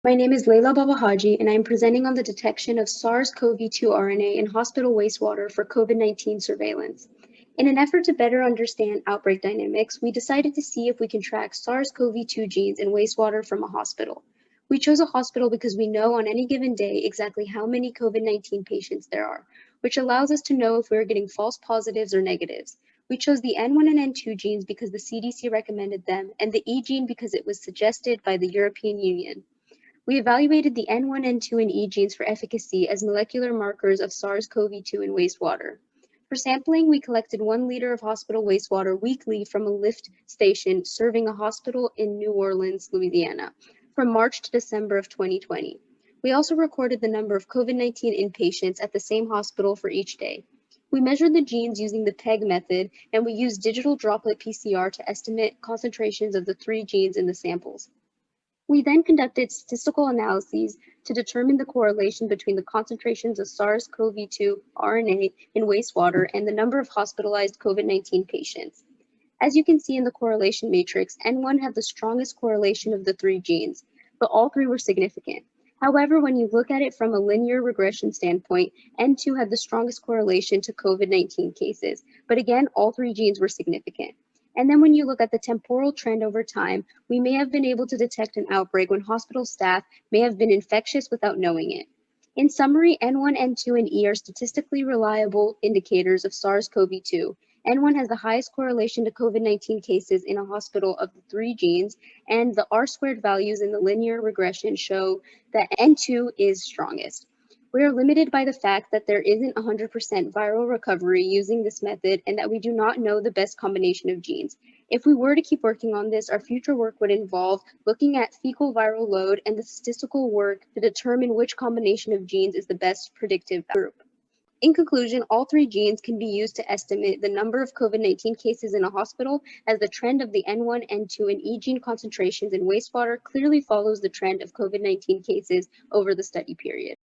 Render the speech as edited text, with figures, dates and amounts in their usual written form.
My name is Layla Babahaji, and I am presenting on the detection of SARS-CoV-2 RNA in hospital wastewater for COVID-19 surveillance. In an effort to better understand outbreak dynamics, we decided to see if we can track SARS-CoV-2 genes in wastewater from a hospital. We chose a hospital because we know on any given day exactly how many COVID-19 patients there are, which allows us to know if we are getting false positives or negatives. We chose the N1 and N2 genes because the CDC recommended them, and the E gene because it was suggested by the European Union. We evaluated the N1, N2, and E genes for efficacy as molecular markers of SARS-CoV-2 in wastewater. For sampling, we collected 1 liter of hospital wastewater weekly from a lift station serving a hospital in New Orleans, Louisiana, from March to December of 2020. We also recorded the number of COVID-19 inpatients at the same hospital for each day. We measured the genes using the PEG method, and we used digital droplet PCR to estimate concentrations of the 3 genes in the samples. We then conducted statistical analyses to determine the correlation between the concentrations of SARS-CoV-2 RNA in wastewater and the number of hospitalized COVID-19 patients. As you can see in the correlation matrix, N1 had the strongest correlation of the 3 genes, but all 3 were significant. However, when you look at it from a linear regression standpoint, N2 had the strongest correlation to COVID-19 cases, but again, all 3 genes were significant. And then when you look at the temporal trend over time, we may have been able to detect an outbreak when hospital staff may have been infectious without knowing it. In summary, N1, N2, and E are statistically reliable indicators of SARS-CoV-2. N1 has the highest correlation to COVID-19 cases in a hospital of the 3 genes, and the R-squared values in the linear regression show that N2 is strongest. We are limited by the fact that there isn't 100% viral recovery using this method and that we do not know the best combination of genes. If we were to keep working on this, our future work would involve looking at fecal viral load and the statistical work to determine which combination of genes is the best predictive group. In conclusion, all 3 genes can be used to estimate the number of COVID-19 cases in a hospital, as the trend of the N1, N2, and E gene concentrations in wastewater clearly follows the trend of COVID-19 cases over the study period.